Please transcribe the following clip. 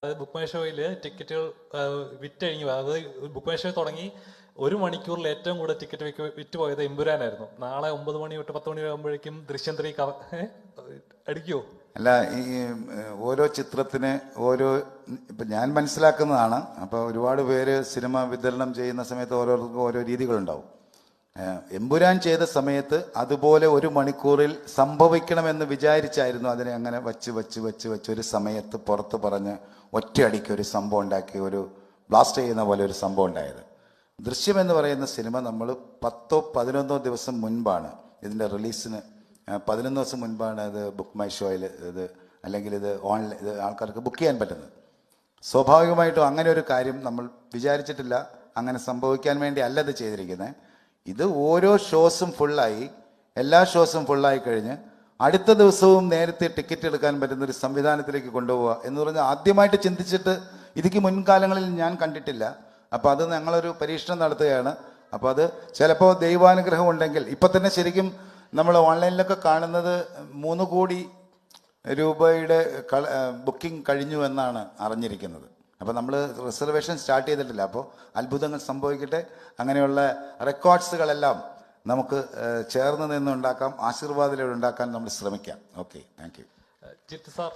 Book my ഷോയിൽ ടിക്കറ്റുകൾ വിറ്റഴിഞ്ഞു. അത് ബുക്ക് മൈ ഷോ തുടങ്ങി 1 മണിക്കൂറിൽ ഏറ്റവും കൂടുതൽ ടിക്കറ്റ് വിറ്റ് പോയത് എമ്പുരാനായിരുന്നു. നാളെ 9 മണി തൊട്ട് 10 മണി ആകുമ്പോഴേക്കും ദൃശ്യം 3 അടിക്കുമോ? അല്ല, ഈ ഓരോ ചിത്രത്തിന് ഓരോ ഇപ്പം ഞാൻ മനസ്സിലാക്കുന്നതാണ്. അപ്പോൾ ഒരുപാട് പേര് സിനിമ വിതരണം ചെയ്യുന്ന സമയത്ത് ഓരോരുത്തർക്കും ഓരോ രീതികളുണ്ടാവും. എമ്പുരാൻ ചെയ്ത സമയത്ത് അതുപോലെ 1 മണിക്കൂറിൽ സംഭവിക്കണമെന്ന് വിചാരിച്ചായിരുന്നു അതിനെ അങ്ങനെ വച്ച് ഒരു സമയത്ത് പുറത്ത് പറഞ്ഞ് ഒറ്റയടിക്ക് ഒരു സംഭവം ഉണ്ടാക്കി, ഒരു ബ്ലാസ്റ്റ് ചെയ്യുന്ന പോലെ ഒരു സംഭവം ഉണ്ടായത്. ദൃശ്യം എന്ന് പറയുന്ന സിനിമ നമ്മൾ 10-11 ദിവസം മുൻപാണ് ഇതിൻ്റെ റിലീസിന് 11 ദിവസം മുൻപാണ് ഇത് ബുക്ക് മൈ ഷോയിൽ ഇത് അല്ലെങ്കിൽ ഇത് ഓൺലൈൻ ഇത് ആൾക്കാർക്ക് ബുക്ക് ചെയ്യാൻ പറ്റുന്നത്. സ്വാഭാവികമായിട്ടും അങ്ങനെ ഒരു കാര്യം നമ്മൾ വിചാരിച്ചിട്ടില്ല. അങ്ങനെ സംഭവിക്കാൻ വേണ്ടി അല്ല ഇത് ചെയ്തിരിക്കുന്നത്. ഇത് ഓരോ ഷോസും ഫുള്ളായി, എല്ലാ ഷോസും ഫുള്ളായി കഴിഞ്ഞ് അടുത്ത ദിവസവും നേരത്തെ ടിക്കറ്റ് എടുക്കാൻ പറ്റുന്ന ഒരു സംവിധാനത്തിലേക്ക് കൊണ്ടുപോവുക എന്ന് പറഞ്ഞാൽ ആദ്യമായിട്ട് ചിന്തിച്ചിട്ട് ഇതിക്ക് മുൻകാലങ്ങളിൽ ഞാൻ കണ്ടിട്ടില്ല. അപ്പോൾ അത് ഞങ്ങളൊരു പരീക്ഷണം നടത്തുകയാണ്. അപ്പോൾ അത് ചിലപ്പോൾ ദൈവാനുഗ്രഹം ഉണ്ടെങ്കിൽ ഇപ്പം തന്നെ ശരിക്കും നമ്മൾ ഓൺലൈനിലൊക്കെ കാണുന്നത് 3 കോടി രൂപയുടെ ബുക്കിംഗ് കഴിഞ്ഞു എന്നാണ് അറിഞ്ഞിരിക്കുന്നത്. അപ്പോൾ നമ്മൾ റിസർവേഷൻ സ്റ്റാർട്ട് ചെയ്തിട്ടില്ല. അപ്പോൾ അത്ഭുതങ്ങൾ സംഭവിക്കട്ടെ. അങ്ങനെയുള്ള റെക്കോർഡ്സുകളെല്ലാം നമുക്ക് ചേർന്ന് നിന്ന് ഉണ്ടാക്കാം, ആശീർവാദത്തിലൂടെ ഉണ്ടാക്കാൻ നമ്മൾ ശ്രമിക്കാം. Okay, thank you. Jith sir.